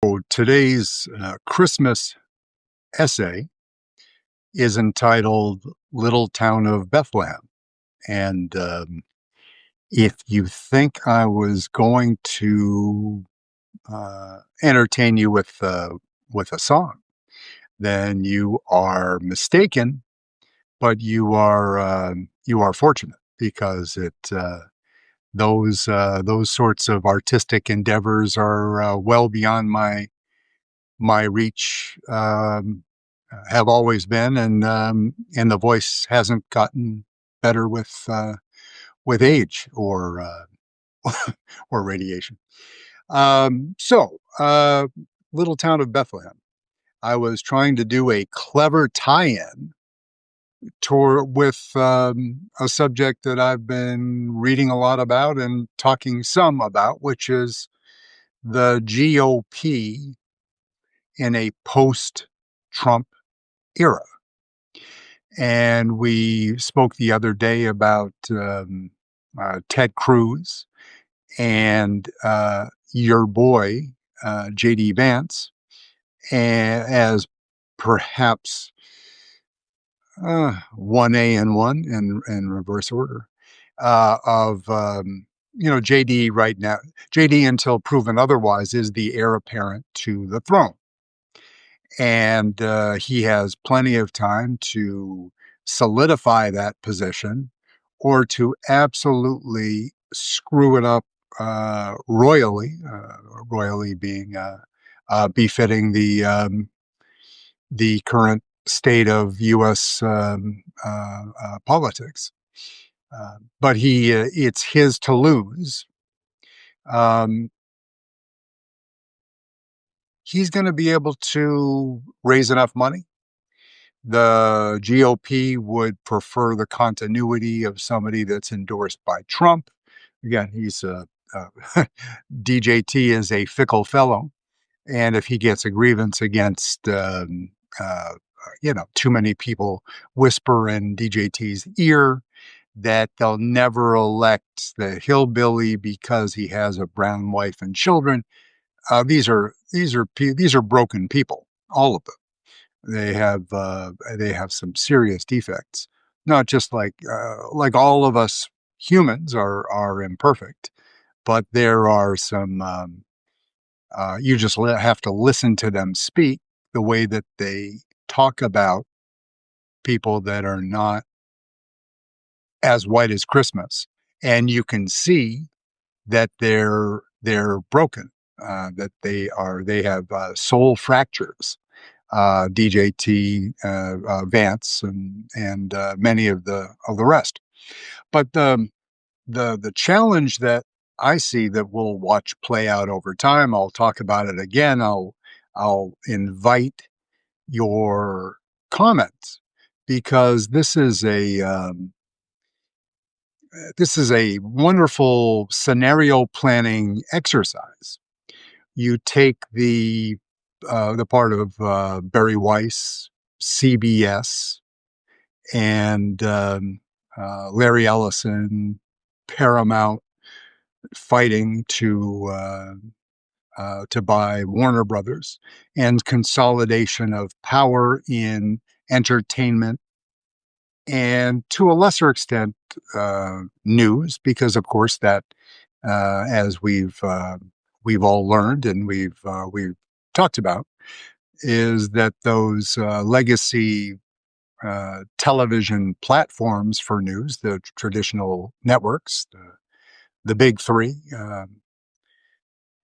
So today's Christmas essay is entitled Little Town of Bethlehem. And if you think I was going to entertain you with a song, then you are mistaken, but you are fortunate because those sorts of artistic endeavors are well beyond my reach, have always been, and the voice hasn't gotten better with age or radiation. So, little town of Bethlehem. I was trying to do a clever tie-in tour with a subject that I've been reading a lot about and talking some about, which is the GOP in a post-Trump era. And we spoke the other day about Ted Cruz and your boy, JD Vance, as perhaps 1A and 1 in reverse order of, JD right now. JD, until proven otherwise, is the heir apparent to the throne. And he has plenty of time to solidify that position or to absolutely screw it up royally being befitting the current state of U.S. Politics. But it's his to lose. Um, he's going to be able to raise enough money. The GOP would prefer the continuity of somebody that's endorsed by Trump. Again, DJT is a fickle fellow, and if he gets a grievance against, too many people whisper in DJT's ear that they'll never elect the hillbilly because he has a brown wife and children. These are broken people, all of them. They have some serious defects. Not just like all of us humans are imperfect, but there are some. You just have to listen to them speak the way that they talk about people that are not as white as Christmas, and you can see that they're broken. They have soul fractures. DJT, Vance, and many of the rest. But the challenge that I see that we'll watch play out over time. I'll talk about it again. I'll invite your comments because this is a wonderful scenario planning exercise. You take the part of Barry Weiss, CBS, and Larry Ellison, Paramount, fighting to buy Warner Brothers, and consolidation of power in entertainment, and to a lesser extent news, because of course that, as we've all learned and we've talked about, is that those legacy television platforms for news, the traditional networks, the big three,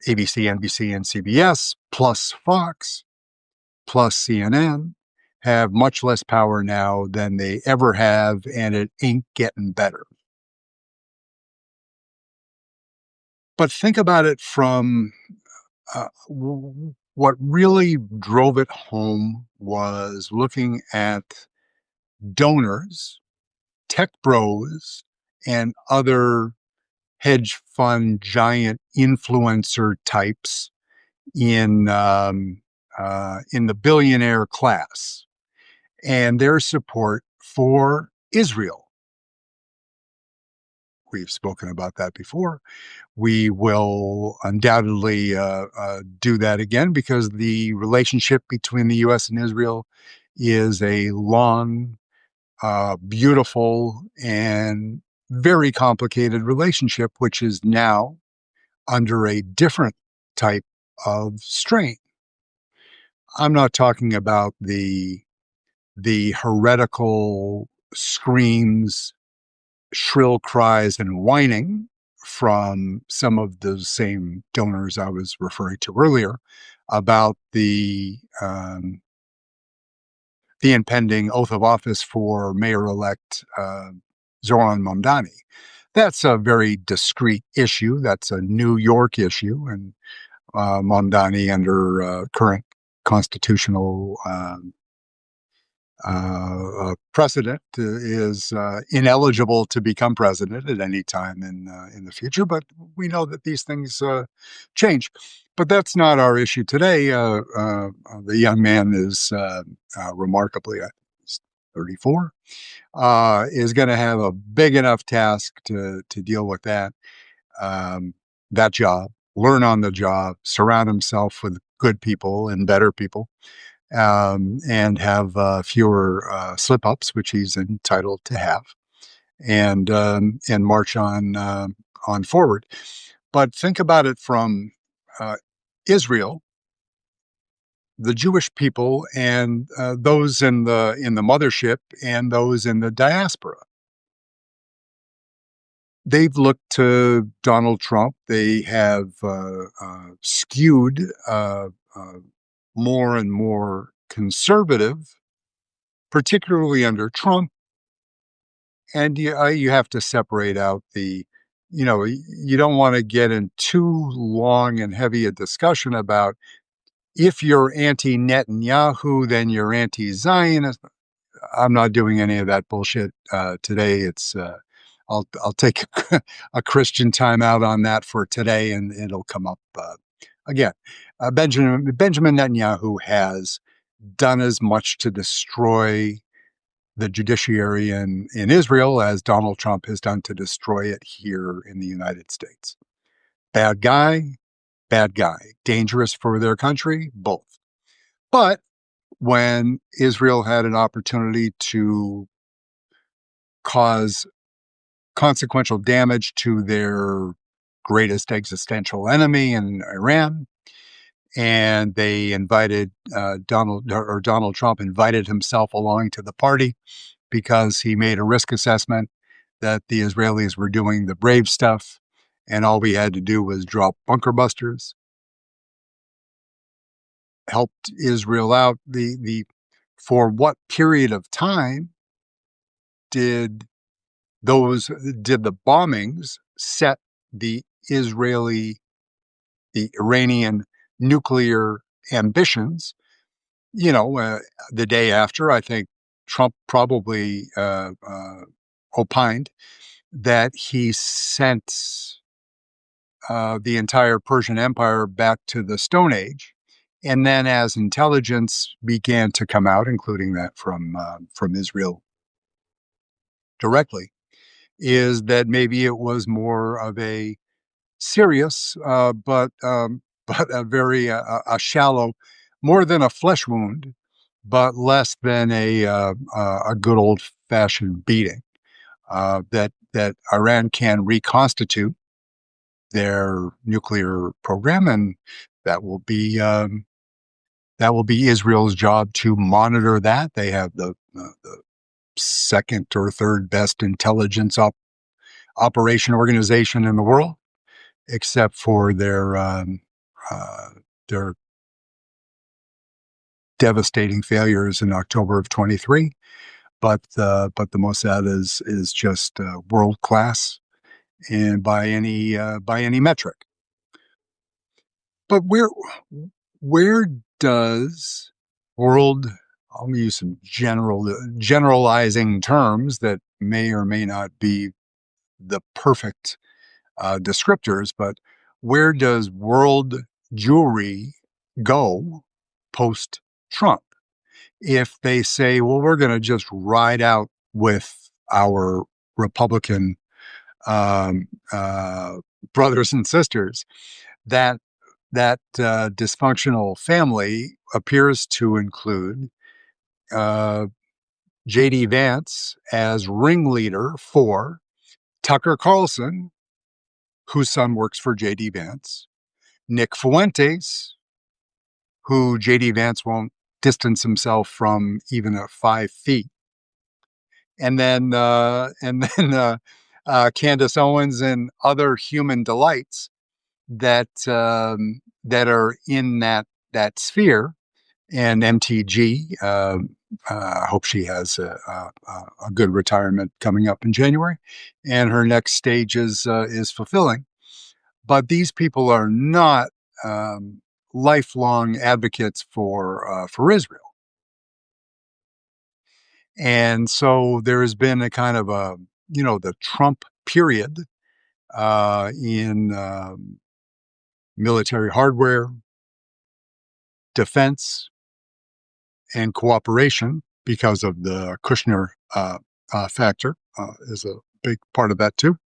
ABC, NBC, and CBS, plus Fox, plus CNN, have much less power now than they ever have, and it ain't getting better. But think about it from what really drove it home was looking at donors, tech bros, and other hedge fund giant influencer types in the billionaire class and their support for Israel. We've spoken about that before. We will undoubtedly do that again because the relationship between the U.S. and Israel is a long, beautiful, and very complicated relationship, which is now under a different type of strain. I'm not talking about the heretical screams, shrill cries, and whining from some of the same donors I was referring to earlier about the impending oath of office for Mayor-elect Zoran Mamdani. That's a very discrete issue. That's a New York issue, and Mamdani, under current constitutional precedent, is ineligible to become president at any time in the future. But we know that these things change. But that's not our issue today. The young man is remarkably, he's 34, is going to have a big enough task to deal with that job, learn on the job, surround himself with good people and better people, and have fewer slip-ups, which he's entitled to have, and march on forward. But think about it from Israel, the Jewish people, and those in the mothership and those in the diaspora. They've looked to Donald Trump. They have skewed more and more conservative, particularly under Trump. And you have to separate out you don't want to get in too long and heavy a discussion about if you're anti-Netanyahu, then you're anti-Zionist. I'm not doing any of that bullshit today. I'll take a Christian time out on that for today, and it'll come up again. Benjamin Netanyahu has done as much to destroy the judiciary in Israel as Donald Trump has done to destroy it here in the United States. Bad guy, dangerous for their country, both. But when Israel had an opportunity to cause consequential damage to their greatest existential enemy in Iran, and they invited Donald Trump invited himself along to the party because he made a risk assessment that the Israelis were doing the brave stuff, and all we had to do was drop bunker busters, helped Israel out. For what period of time did the bombings set the Iranian nuclear ambitions? The day after, I think Trump probably opined that he sent the entire Persian Empire back to the Stone Age. And then as intelligence began to come out, including that from Israel directly, is that maybe it was more of a serious, but a very a shallow, more than a flesh wound, but less than a good old fashioned beating. That Iran can reconstitute their nuclear program, and that will be Israel's job to monitor that. They have the second or third best intelligence operation organization in the world, except for their devastating failures in October of 23. But the Mossad is just world class, and by any metric. But where does world? I'll use some generalizing terms that may or may not be the perfect descriptors, but where does world Jewry go post Trump? If they say, well, we're going to just ride out with our Republican um, uh, brothers and sisters, that dysfunctional family appears to include uh, J.D. Vance as ringleader for Tucker Carlson, whose son works for J.D. Vance, Nick Fuentes, who J.D. Vance won't distance himself from even at 5 feet, and then Candace Owens and other human delights that are in that sphere, and MTG. I hope she has a good retirement coming up in January, and her next stage is fulfilling. But these people are not lifelong advocates for Israel, and so there has been a kind of the Trump period in military hardware, defense, and cooperation because of the Kushner factor is a big part of that too.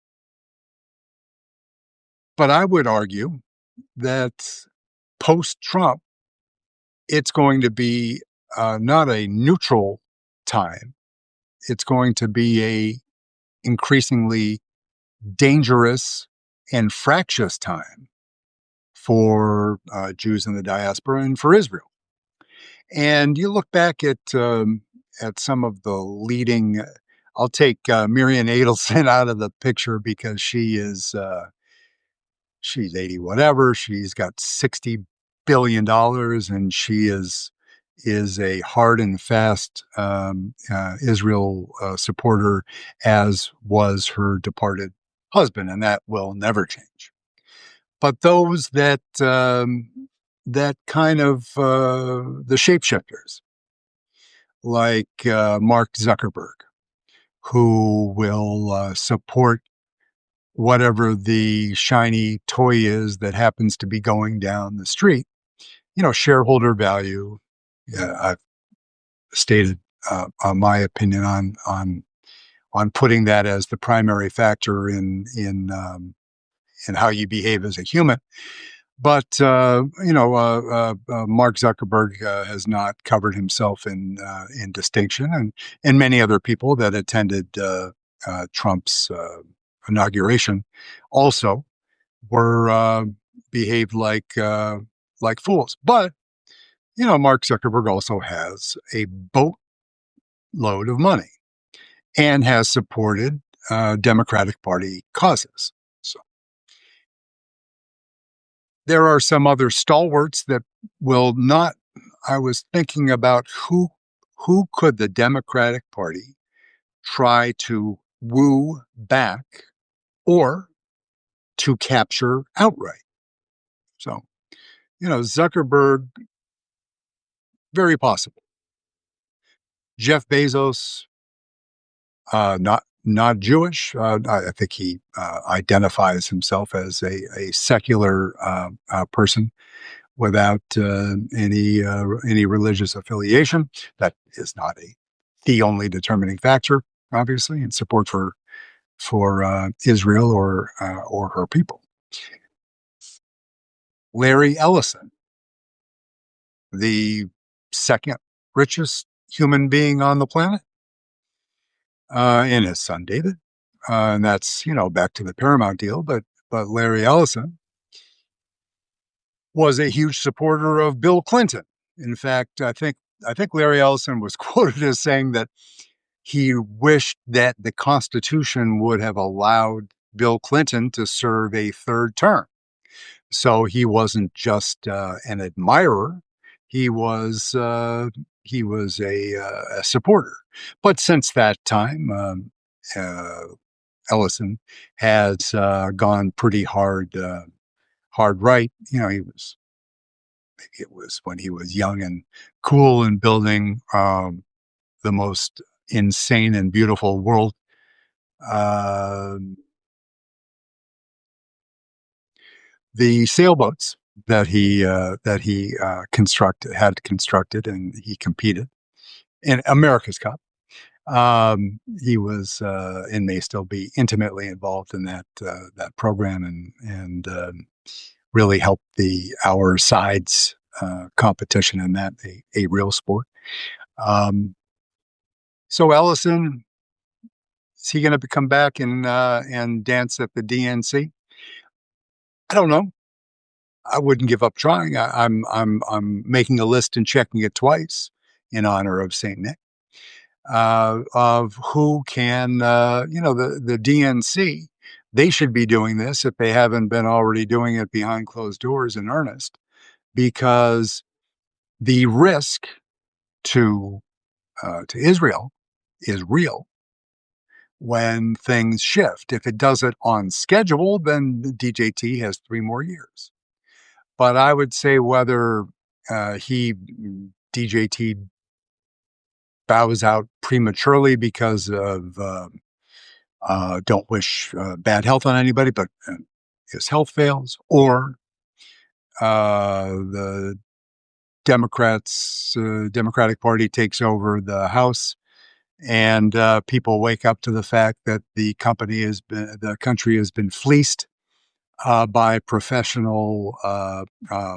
But I would argue that post-Trump, it's going to be not a neutral time. It's going to be a increasingly dangerous and fractious time for Jews in the diaspora and for Israel. And you look back at some of the leading. I'll take Miriam Adelson out of the picture because she's 80 whatever. She's got $60 billion, and she is a hard and fast Israel supporter, as was her departed husband, and that will never change. But those that kind of the shapeshifters, like Mark Zuckerberg, who will support whatever the shiny toy is that happens to be going down the street. Shareholder value. I've stated my opinion on putting that as the primary factor in how you behave as a human. But Mark Zuckerberg has not covered himself in distinction, and many other people that attended Trump's inauguration also were behaved like fools. But Mark Zuckerberg also has a boatload of money and has supported Democratic Party causes. So there are some other stalwarts that will not. I was thinking about who could the Democratic Party try to woo back or to capture outright. So, Zuckerberg, very possible. Jeff Bezos, not Jewish. I think he identifies himself as a secular person without any religious affiliation. That is not the only determining factor, obviously, in support for Israel or her people. Larry Ellison, the second richest human being on the planet, and his son David, and that's back to the Paramount deal. But Larry Ellison was a huge supporter of Bill Clinton. In fact, I think Larry Ellison was quoted as saying that he wished that the Constitution would have allowed Bill Clinton to serve a third term. So he wasn't just an admirer; he was a supporter. But since that time, Ellison has gone pretty hard right. It was when he was young and cool and building the most insane and beautiful world. The sailboats that he had constructed, and he competed in America's Cup. He was and may still be intimately involved in that program and really helped the our side's competition in that a real sport. Um, so Ellison, is he going to come back and dance at the DNC? I don't know. I wouldn't give up trying. I'm making a list and checking it twice in honor of Saint Nick. Of who can, the DNC, they should be doing this if they haven't been already doing it behind closed doors in earnest, because the risk to to Israel is real when things shift. If it does it on schedule, then the DJT has 3 more years. But I would say whether he DJT bows out prematurely because of don't wish bad health on anybody, but his health fails, or the Democratic Party takes over the House, and people wake up to the fact that the country has been fleeced by professional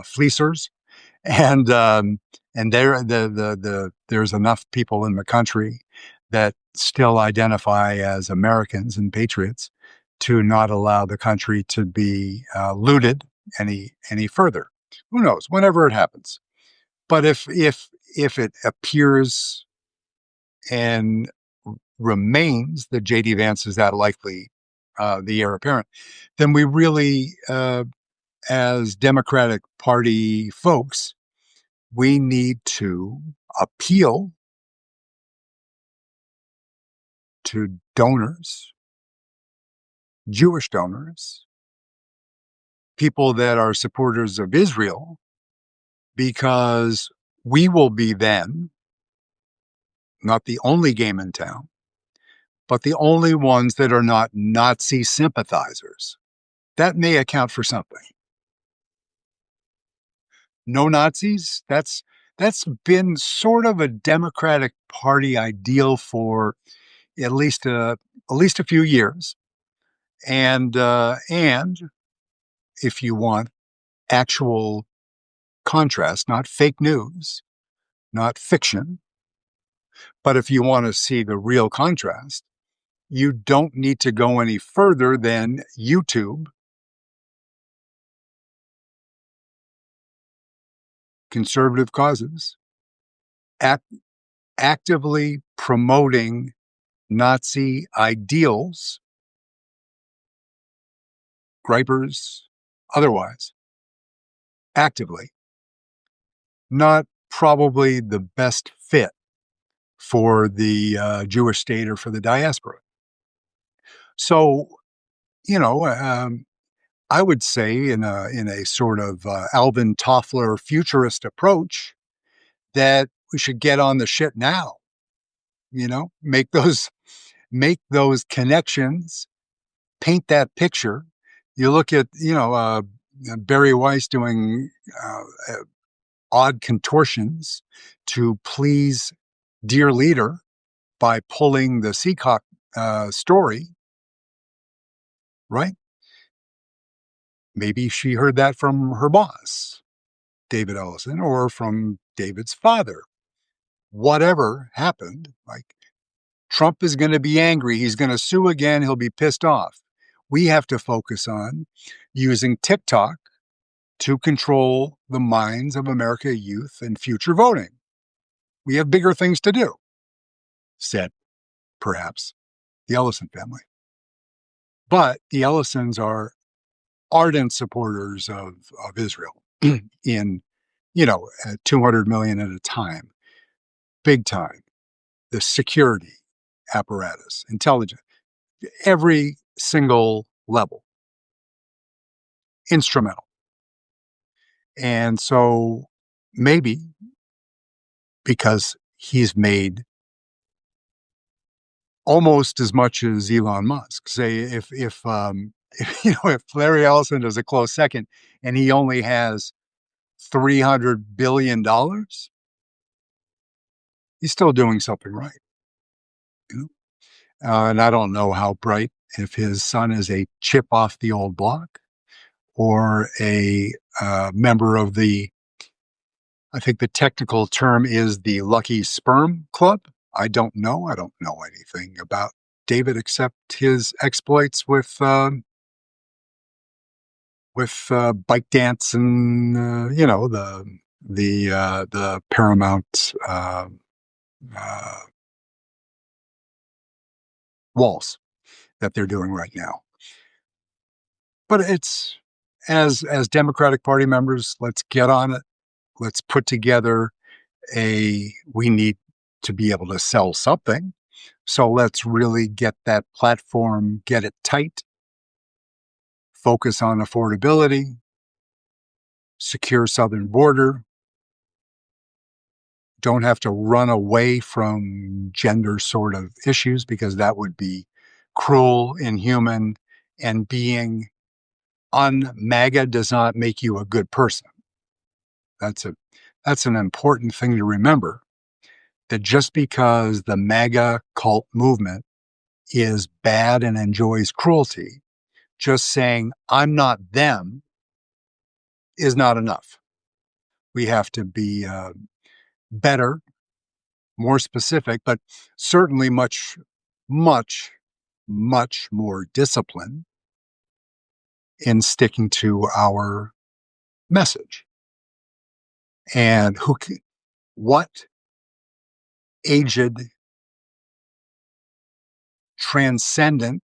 fleecers, and there's enough people in the country that still identify as Americans and patriots to not allow the country to be looted any further. Who knows? Whenever it happens, but if it appears and remains that JD Vance is that likely the heir apparent, then we really, as Democratic Party folks, we need to appeal to donors, Jewish donors, people that are supporters of Israel, because we will be then not the only game in town, but the only ones that are not Nazi sympathizers. That may account for something. No Nazis? That's been sort of a Democratic Party ideal for at least a few years. And if you want actual contrast, not fake news, not fiction, but if you want to see the real contrast, you don't need to go any further than YouTube, conservative causes, act, actively promoting Nazi ideals, gripers, otherwise, actively, not probably the best fit for the Jewish state or for the diaspora. So, you know, I would say in a sort of Alvin Toffler futurist approach that we should get on the shit now. Make those connections, paint that picture. You look at Barry Weiss doing odd contortions to please dear leader by pulling the Seacock story, right? Maybe she heard that from her boss, David Ellison, or from David's father. Whatever happened, like Trump is going to be angry. He's going to sue again. He'll be pissed off. We have to focus on using TikTok to control the minds of America youth and future voting. We have bigger things to do, said perhaps the Ellison family. But the Ellisons are ardent supporters of Israel in, 200 million at a time, big time, the security apparatus, intelligence, every single level, instrumental. And so maybe because he's made almost as much as Elon Musk, say if Larry Ellison is a close second and he only has $300 billion, he's still doing something right. you know? And I don't know how bright, if his son is a chip off the old block or a member of the, I think the technical term is the Lucky Sperm Club. I don't know. I don't know anything about David except his exploits with bike dance and the Paramount uh, waltz that they're doing right now. But it's as Democratic Party members, let's get on it. Let's put together we need to be able to sell something. So let's really get that platform, get it tight, focus on affordability, secure southern border, don't have to run away from gender sort of issues because that would be cruel, inhuman, and being un-MAGA does not make you a good person. That's an important thing to remember, that just because the MAGA cult movement is bad and enjoys cruelty, just saying I'm not them is not enough. We have to be better, more specific, but certainly much, much, much more disciplined in sticking to our message. And what aged, transcendent,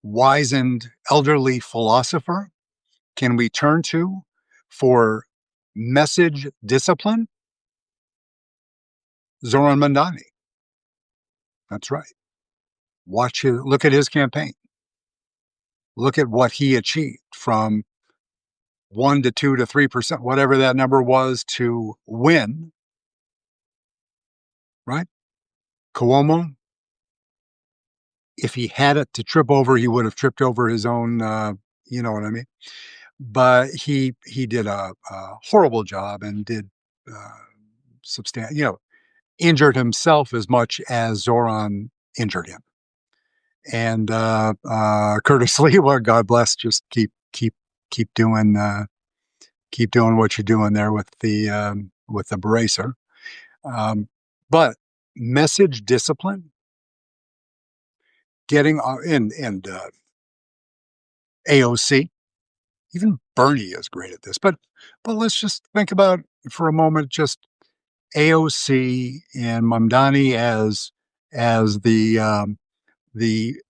wizened, elderly philosopher can we turn to for message discipline? Zoran Mandani. That's right. Look at his campaign. Look at what he achieved from 1 to 2 to 3%, whatever that number was, to win, right? Cuomo, if he had it to trip over, he would have tripped over his own, you know what I mean? But he did a horrible job and did injured himself as much as Zoran injured him. And Curtis Lewa, God bless, just keep doing what you're doing there with the bracer. But message discipline, getting and AOC, even Bernie is great at this. But let's just think about for a moment just AOC and Mamdani as the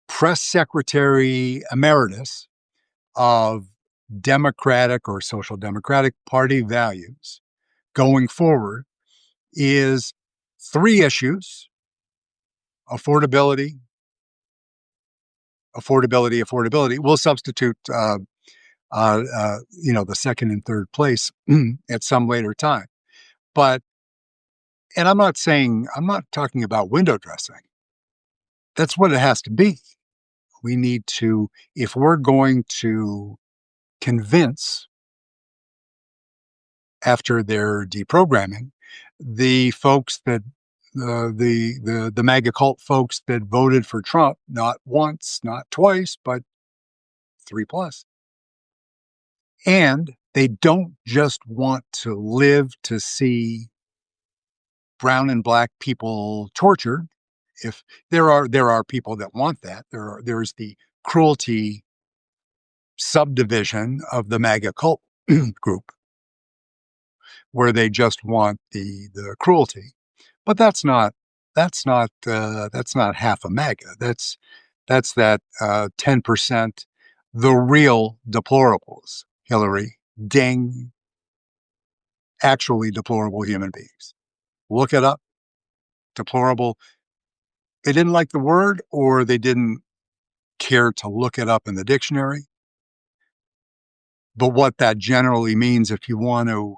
press secretary emeritus of Democratic or Social Democratic Party values going forward is 3 issues: affordability, affordability, affordability. We'll substitute, the second and third place at some later time. But, and I'm not talking about window dressing. That's what it has to be. We need to, if we're going to convince after their deprogramming, the folks that the MAGA cult folks that voted for Trump, not once, not twice, but 3 plus. And they don't just want to live to see brown and black people tortured. If there are people that want that, there's the cruelty subdivision of the MAGA cult group where they just want the cruelty. But that's not half a MAGA. That's that 10%, the real deplorables. Hillary, ding, actually deplorable human beings. Look it up. Deplorable. They didn't like the word, or they didn't care to look it up in the dictionary. But what that generally means, if you want to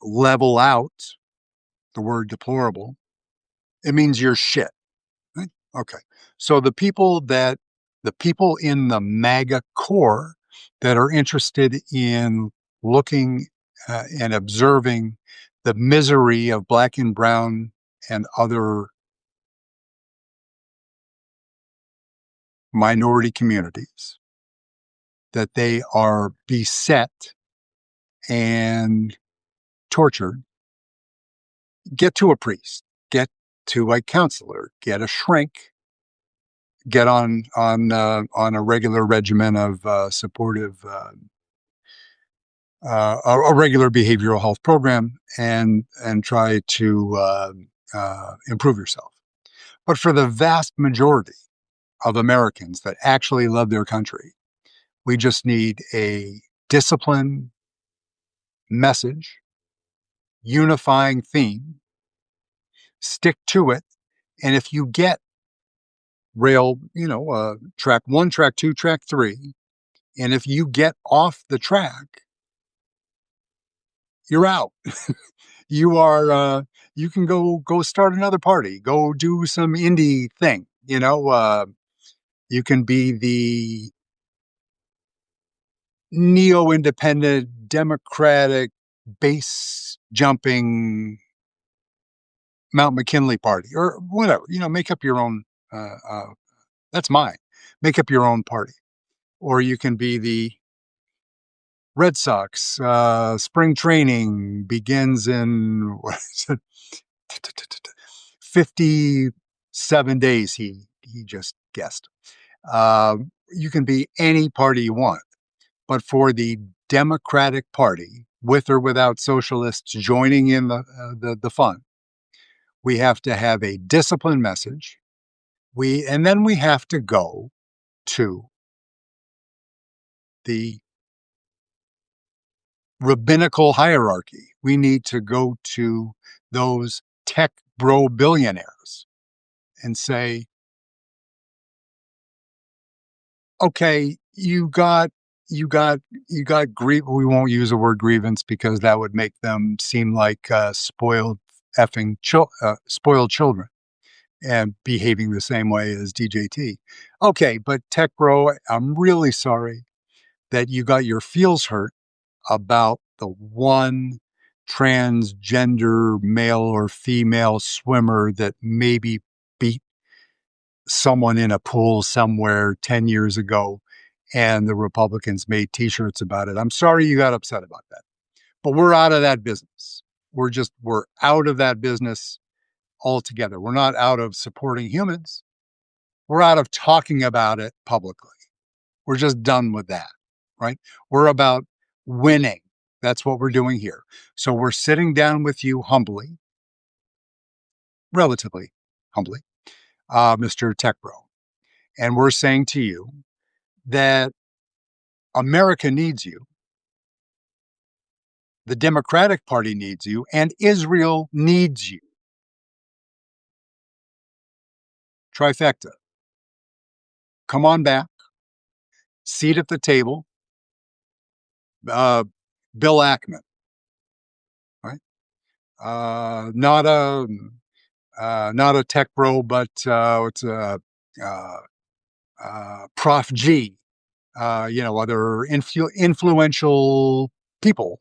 level out the word deplorable, it means you're shit. Right? Okay. So the people in the MAGA core that are interested in looking and observing the misery of Black and brown and other minority communities, that they are beset and tortured, get to a priest, get to a counselor, get a shrink, get on a regular regimen of supportive, a regular behavioral health program, and try to improve yourself. But for the vast majority of Americans that actually love their country, we just need a discipline, message, unifying theme, stick to it. And if you get track one, track two, track three, and if you get off the track, you're out. You are, you can go start another party, go do some indie thing, you can be the neo-independent, democratic, base jumping Mount McKinley party or whatever, make up your own, that's mine. Make up your own party. Or you can be the Red Sox. Spring training begins in, what is it? 57 days, he just guessed. You can be any party you want. But for the Democratic Party, with or without socialists joining in the fun, we have to have a disciplined message. And then we have to go to the rabbinical hierarchy. We need to go to those tech bro billionaires and say, okay, you got grief. We won't use the word grievance because that would make them seem like spoiled children and behaving the same way as DJT. Okay, but tech bro, I'm really sorry that you got your feels hurt about the one transgender male or female swimmer that maybe beat someone in a pool somewhere 10 years ago, and the Republicans made t-shirts about it. I'm sorry you got upset about that, but we're out of that business. We're out of that business altogether. We're not out of supporting humans. We're out of talking about it publicly. We're just done with that, right? We're about winning. That's what we're doing here. So we're sitting down with you humbly, relatively humbly, Mr. Tech Bro. And we're saying to you that America needs you, the Democratic Party needs you, and Israel needs you. Trifecta. Come on back. Seat at the table. Bill Ackman, right? Not a tech bro, but it's a Prof G. Other influential people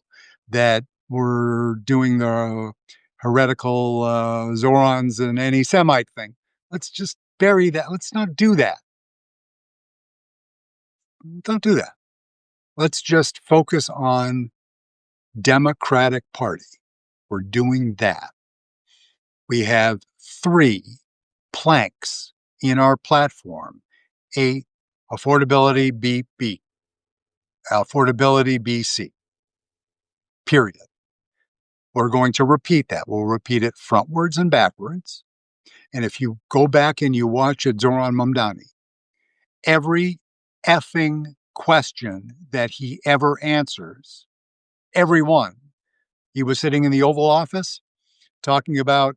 that were doing the heretical Zorons and anti-Semite thing. Let's just bury that. Let's not do that. Don't do that. Let's just focus on Democratic Party. We're doing that. We have 3 planks in our platform. A, affordability, B, affordability, BC, period. We're going to repeat that. We'll repeat it frontwards and backwards. And if you go back and you watch it, Zoran Mamdani, every effing question that he ever answers, every one, he was sitting in the Oval Office talking about,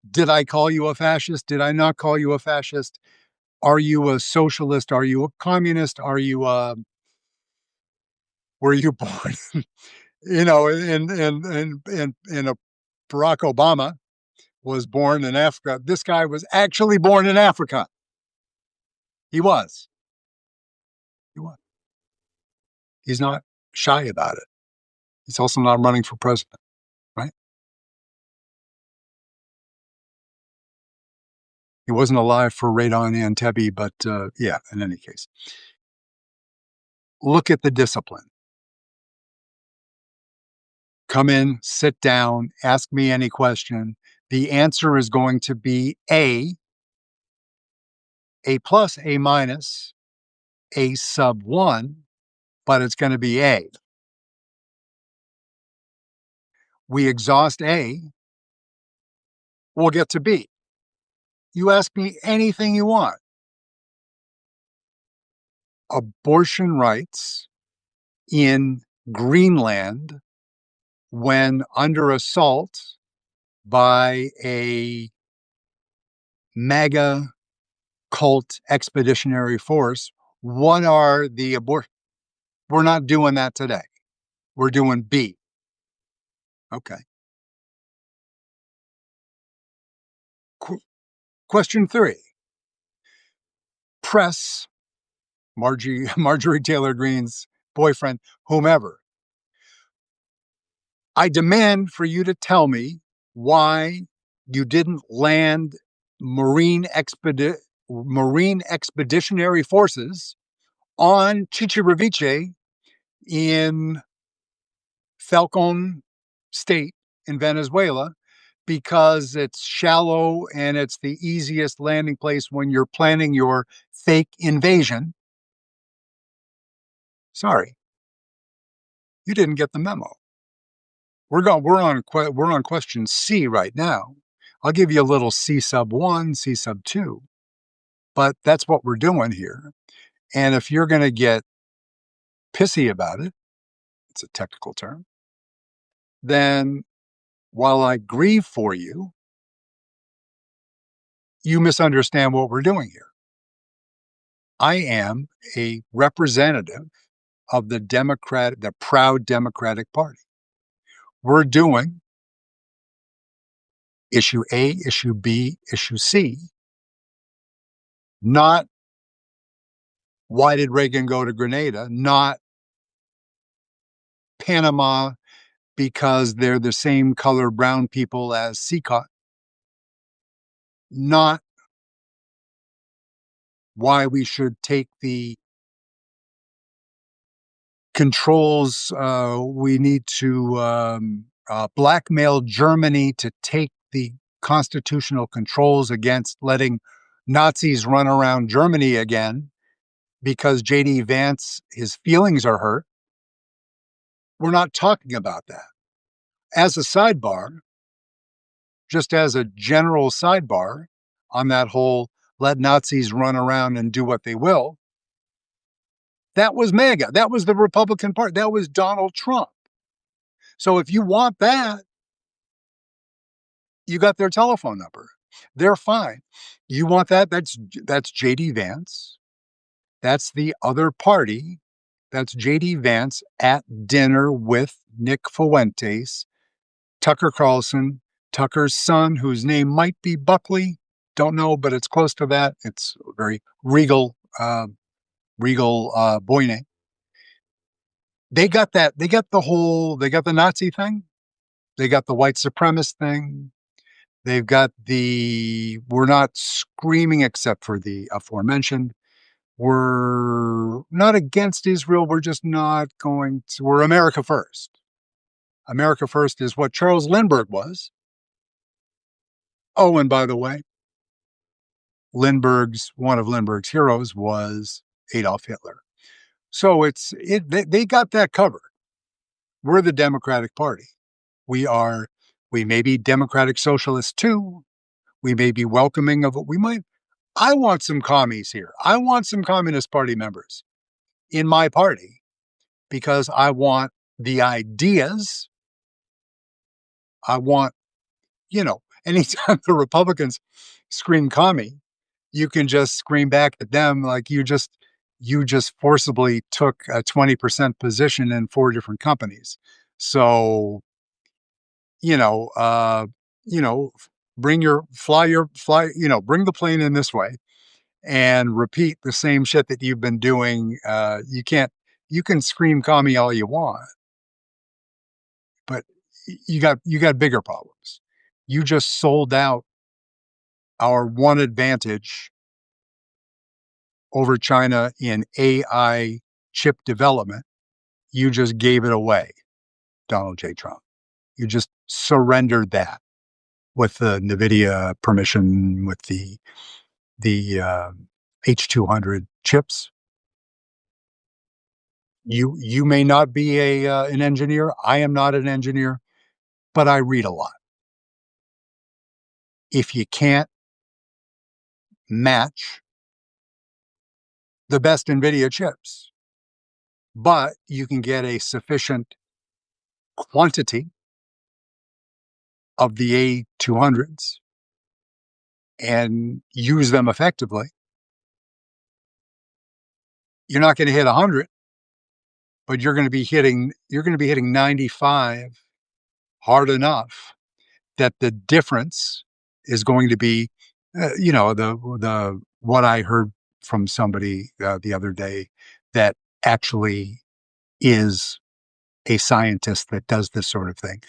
did I call you a fascist? Did I not call you a fascist? Are you a socialist? Are you a communist? Were you born, in a Barack Obama was born in Africa. This guy was actually born in Africa. He was. He's not shy about it. He's also not running for president, right? He wasn't alive for Radon Antebi, but, yeah, in any case. Look at the discipline. Come in, sit down, ask me any question. The answer is going to be A plus, A minus, A sub 1, but it's gonna be A. We exhaust A, we'll get to B. You ask me anything you want. Abortion rights in Greenland, when under assault by a MAGA cult expeditionary force, what are the abort? We're not doing that today. We're doing B. Okay. Qu- Question 3. Press Marjorie Taylor Greene's boyfriend, whomever. I demand for you to tell me why you didn't land Marine Expeditionary Forces on Chichiriviche in Falcon State in Venezuela, because it's shallow and it's the easiest landing place when you're planning your fake invasion. Sorry, you didn't get the memo. We're on question C right now. I'll give you a little C sub 1, C sub 2, but that's what we're doing here. And if you're going to get pissy about it, it's a technical term, then while I grieve for you, you misunderstand what we're doing here. I am a representative of the proud Democratic Party. We're doing issue A, issue B, issue C, not why did Reagan go to Grenada, not Panama because they're the same color brown people as Seacott, not why we should take the controls, we need to blackmail Germany to take the constitutional controls against letting Nazis run around Germany again because JD Vance, his feelings are hurt. We're not talking about that. As a sidebar, just as a general sidebar on that whole let Nazis run around and do what they will, that was MAGA. That was the Republican Party. That was Donald Trump. So if you want that, you got their telephone number. They're fine. You want that? That's JD Vance. That's the other party. That's JD Vance at dinner with Nick Fuentes, Tucker Carlson, Tucker's son, whose name might be Buckley. Don't know, but it's close to that. It's a very regal boy name. They got that. They got the Nazi thing. They got the white supremacist thing. They've got we're not screaming except for the aforementioned. We're not against Israel. We're just not going to, we're America first. America first is what Charles Lindbergh was. Oh, and by the way, one of Lindbergh's heroes was Adolf Hitler. So they got that covered. We're the Democratic Party. We may be democratic socialists too. We may be welcoming of what we might. I want some commies here. I want some Communist Party members in my party because I want the ideas. I want, anytime the Republicans scream commie, you can just scream back at them like you just forcibly took a 20% position in 4 different companies. So, you know, uh, you know, bring the plane in this way and repeat the same shit that you've been doing. You can scream commie all you want, but you got bigger problems. You just sold out our one advantage over China in AI chip development, you just gave it away, Donald J. Trump. You just surrendered that with the NVIDIA permission, with the H200 chips. You may not be an engineer. I am not an engineer, but I read a lot. If you can't match the best NVIDIA chips, but you can get a sufficient quantity of the A200s and use them effectively, you're not going to hit 100, but you're going to be hitting 95 hard enough that the difference is going to be, the what I heard from somebody the other day that actually is a scientist that does this sort of thing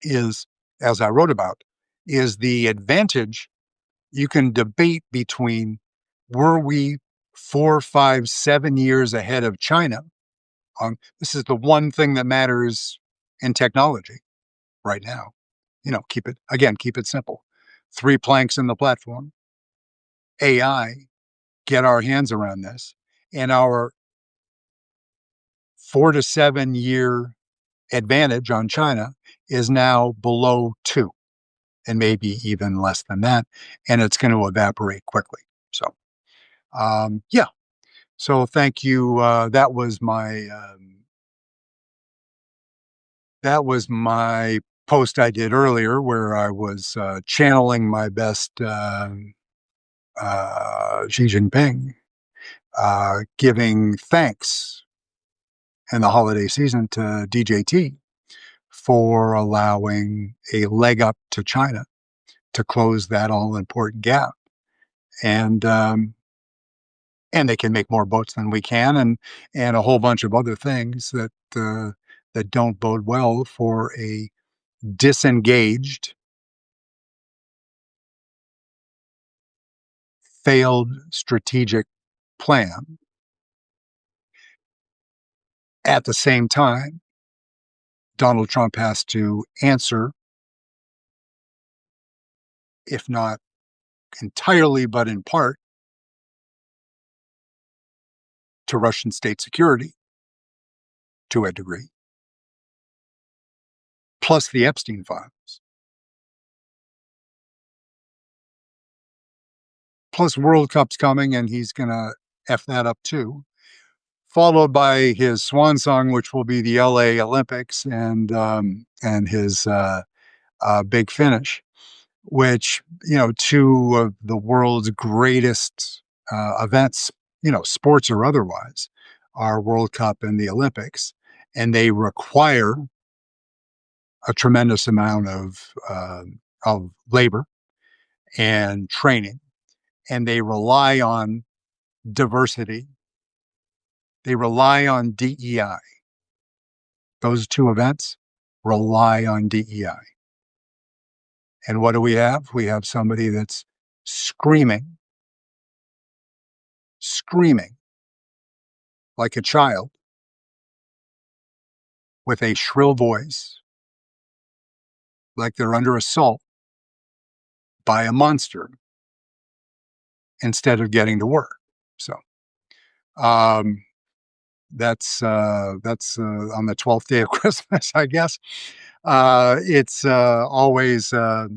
is, as I wrote about, is the advantage. You can debate between, were we 4, 5, 7 years ahead of China on this is the one thing that matters in technology right now. Keep it simple. 3 planks in the platform, AI, get our hands around this, and our 4 to 7 year advantage on China is now below 2, and maybe even less than that, and it's going to evaporate quickly. So, yeah. So thank you. That was my post I did earlier, where I was channeling my best Xi Jinping, giving thanks in the holiday season to DJT for allowing a leg up to China to close that all important gap. And and they can make more boats than we can, and a whole bunch of other things that don't bode well for a disengaged, failed strategic plan. At the same time, Donald Trump has to answer, if not entirely, but in part, to Russian state security to a degree, plus the Epstein files, plus World Cup's coming, and he's going to F that up too, followed by his swan song, which will be the LA Olympics, and his big finish, which, two of the world's greatest events, sports or otherwise, are World Cup and the Olympics, and they require a tremendous amount of labor and training, and they rely on diversity. They rely on DEI. Those two events rely on DEI. And what do we have? We have somebody that's screaming like a child with a shrill voice, like they're under assault by a monster, instead of getting to work. So, um, that's on the 12th day of Christmas, I guess. It's always a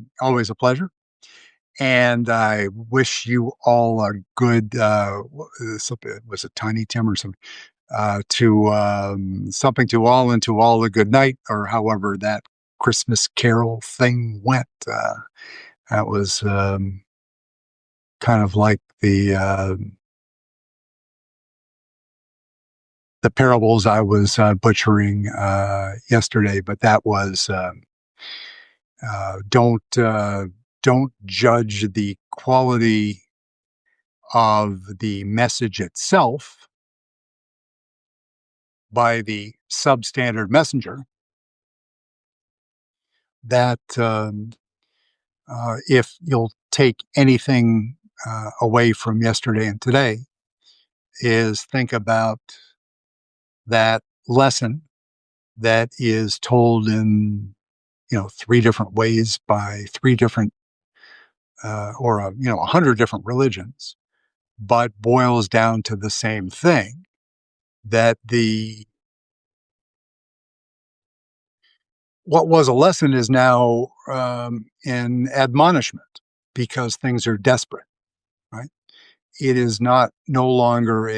pleasure, and I wish you all a good. Was it Tiny Tim or something? To Something to all, and to all a good night, or however that Christmas carol thing went. That was kind of like the parables I was butchering yesterday, but that was don't judge the quality of the message itself by the substandard messenger. That if you'll take anything away from yesterday and today is think about that lesson that is told in, three different ways by three different or 100 different religions, but boils down to the same thing, that the what was a lesson is now an admonishment because things are desperate, right? It is not no longer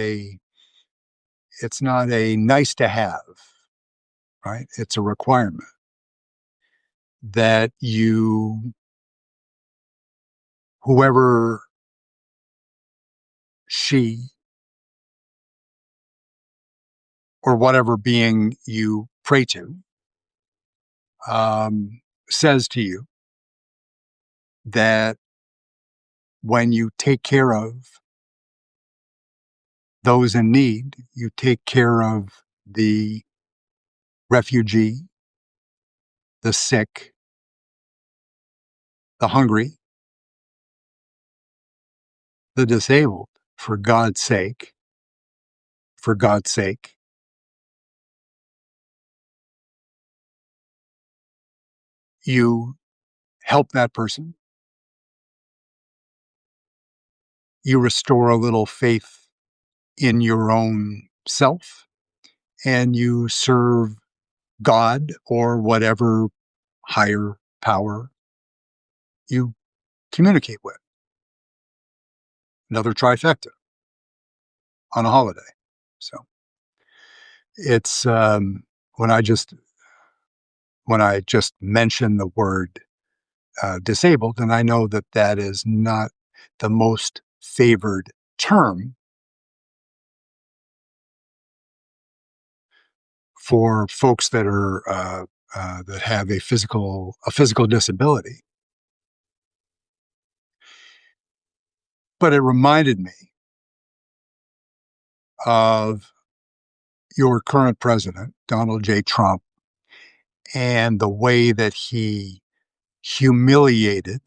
it's not a nice to have, right? It's a requirement that whoever she or whatever being you pray to says to you, that when you take care of those in need, you take care of the refugee, the sick, the hungry, the disabled, for God's sake, for God's sake, you help that person, you restore a little faith in your own self, and you serve God or whatever higher power you communicate with. Another trifecta on a holiday. So it's when I just mention the word disabled, and I know that that is not the most favored term for folks that are that have a physical disability, but it reminded me of your current president, Donald J. Trump, and the way that he humiliated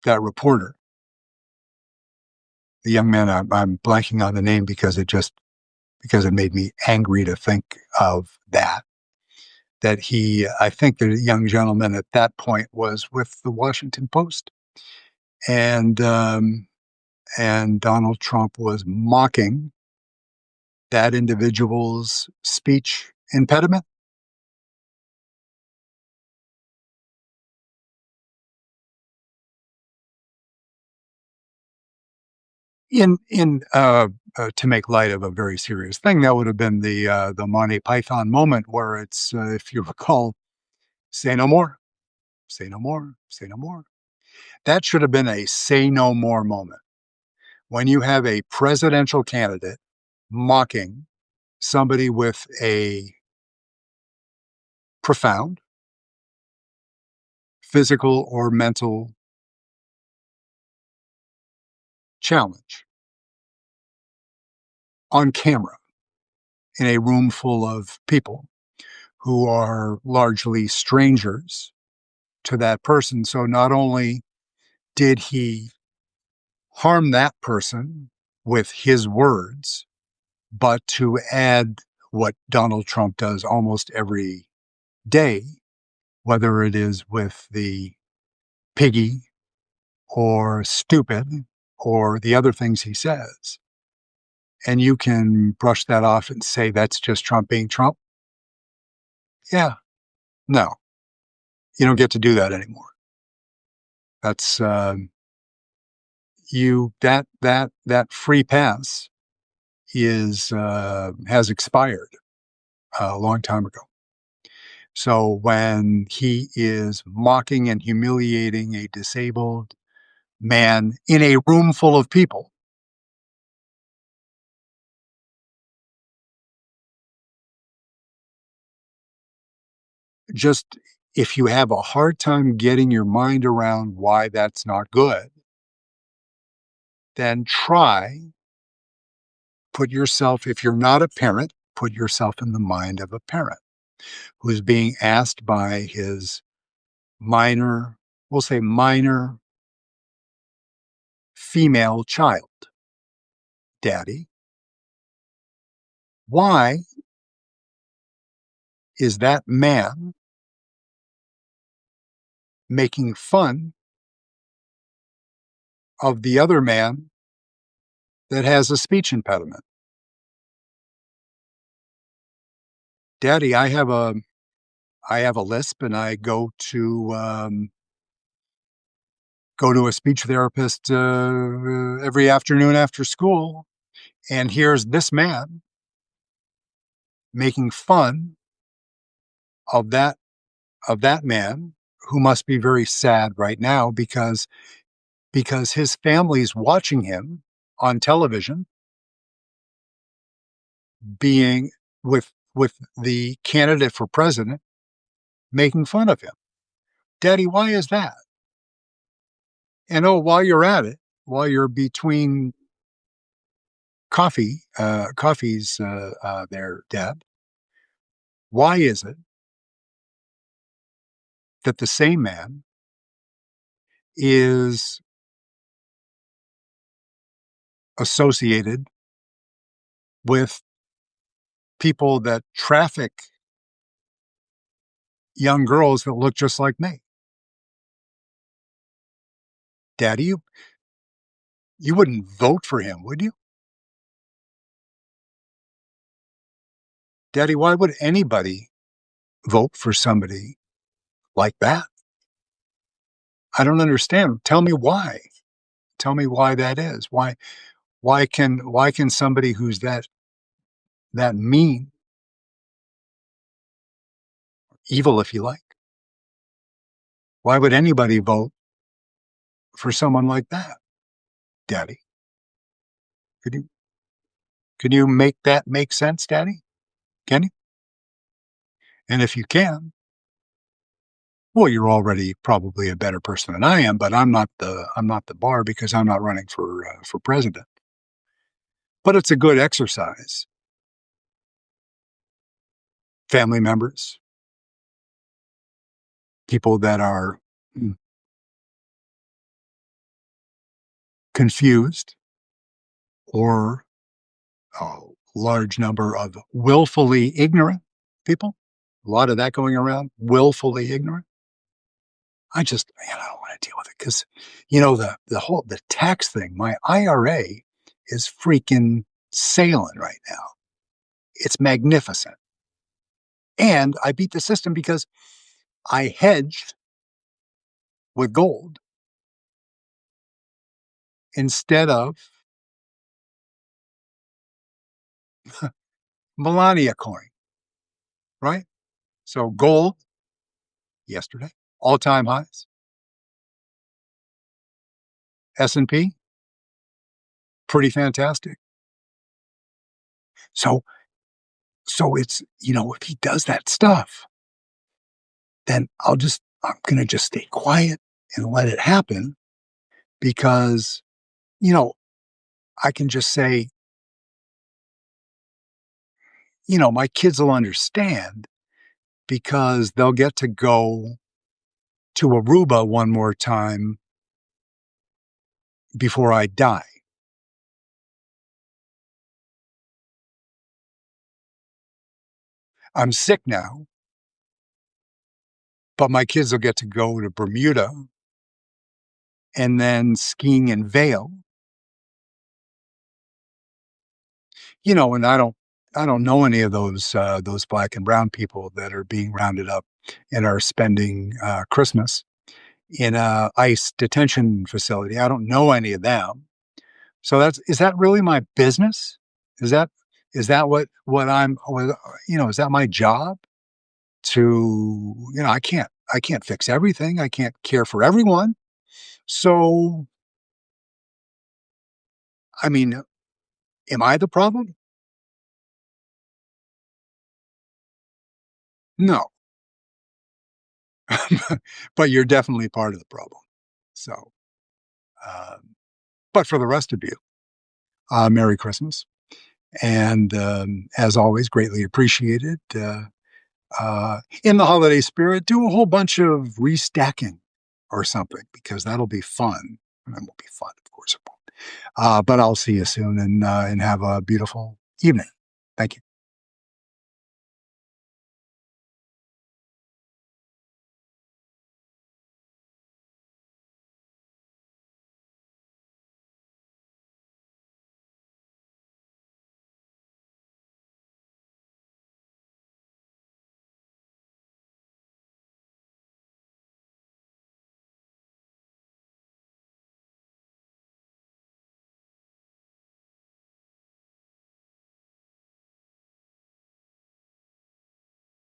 that reporter, the young man. I'm blanking on the name because it made me angry to think of that. I think the young gentleman at that point was with the Washington Post, and Donald Trump was mocking that individual's speech impediment. To make light of a very serious thing, that would have been the Monty Python moment where it's, if you recall, "Say no more, say no more, say no more." That should have been a "say no more" moment. When you have a presidential candidate mocking somebody with a profound physical or mental challenge on camera in a room full of people who are largely strangers to that person. So not only did he harm that person with his words, but to add what Donald Trump does almost every day, whether it is with the piggy or stupid or the other things he says. And you can brush that off and say that's just Trump being Trump. Yeah, no, you don't get to do that anymore. That's that free pass is has expired a long time ago. So when he is mocking and humiliating a disabled man in a room full of people, just if you have a hard time getting your mind around why that's not good, then put yourself, if you're not a parent, put yourself in the mind of a parent who's being asked by his minor we'll say minor female child. Daddy, why is that man making fun of the other man that has a speech impediment? Daddy, I have a lisp, and I go to a speech therapist every afternoon after school, and here's this man making fun of that man who must be very sad right now because his family's watching him on television being with the candidate for president making fun of him. Daddy, why is that? And oh, while you're at it, while you're between coffees there, Dad, why is it that the same man is associated with people that traffic young girls that look just like me? Daddy, you wouldn't vote for him, would you? Daddy, why would anybody vote for somebody like that? I don't understand. Tell me why. Tell me why that is. Why can somebody who's that mean, evil if you like, why would anybody vote for someone like that? Daddy, could you make that make sense, Daddy? Can you? And if you can, well, you're already probably a better person than I am, but I'm not the bar because I'm not running for president. But it's a good exercise. Family members, people that are confused, or a large number of willfully ignorant people. A lot of that going around, willfully ignorant. I don't want to deal with it because, the tax thing. My IRA is freaking sailing right now. It's magnificent, and I beat the system because I hedged with gold instead of Melania coin, right? So gold yesterday, all-time highs. S&P, pretty fantastic. So it's, if he does that stuff, then I'm gonna just stay quiet and let it happen because, you know, I can just say, my kids will understand because they'll get to go to Aruba one more time before I die. I'm sick now, but my kids will get to go to Bermuda and then skiing in Vail. And I don't know any of those black and brown people that are being rounded up and are spending Christmas in a ICE detention facility. I don't know any of them. So is that really my business? Is that is that my job I can't fix everything. I can't care for everyone. So, I mean, am I the problem? No, but you're definitely part of the problem. So, um, but for the rest of you, Merry Christmas. And as always, greatly appreciated. In the holiday spirit, do a whole bunch of restacking. or something because that'll be fun. And it won't be fun, of course it won't. But I'll see you soon and have a beautiful evening. Thank you.